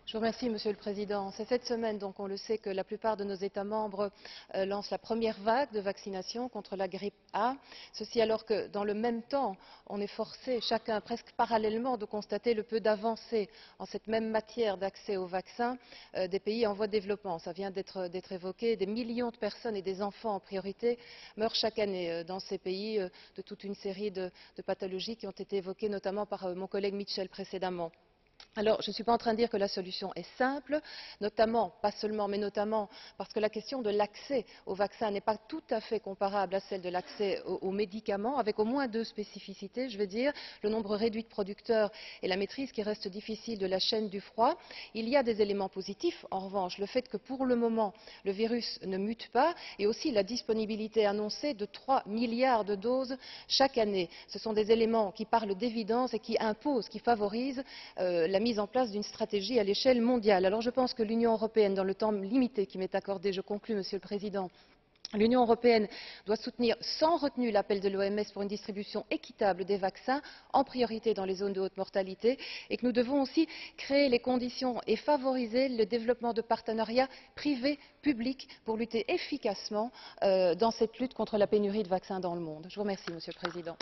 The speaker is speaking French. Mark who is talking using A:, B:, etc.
A: Je vous remercie, Monsieur le Président. C'est cette semaine, donc on le sait, que la plupart de nos États membres lancent la première vague de vaccination contre la grippe A. Ceci alors que, dans le même temps, on est forcé, chacun presque parallèlement, de constater le peu d'avancées en cette même matière d'accès aux vaccins des pays en voie de développement. Ça vient d'être évoqué. Des millions de personnes et des enfants en priorité meurent chaque année dans ces pays de toute une série de pathologies qui ont été évoquées notamment par mon collègue Mitchell précédemment. Alors, je ne suis pas en train de dire que la solution est simple, notamment, pas seulement, mais notamment parce que la question de l'accès au vaccin n'est pas tout à fait comparable à celle de l'accès aux médicaments, avec au moins deux spécificités, je vais dire, le nombre réduit de producteurs et la maîtrise qui reste difficile de la chaîne du froid. Il y a des éléments positifs, en revanche, le fait que pour le moment, le virus ne mute pas et aussi la disponibilité annoncée de 3 milliards de doses chaque année. Ce sont des éléments qui parlent d'évidence et qui imposent, qui favorisent la mise en place d'une stratégie à l'échelle mondiale. Alors je pense que l'Union européenne, dans le temps limité qui m'est accordé, je conclus, Monsieur le Président, l'Union européenne doit soutenir sans retenue l'appel de l'OMS pour une distribution équitable des vaccins, en priorité dans les zones de haute mortalité, et que nous devons aussi créer les conditions et favoriser le développement de partenariats privés-publics pour lutter efficacement dans cette lutte contre la pénurie de vaccins dans le monde. Je vous remercie, Monsieur le Président.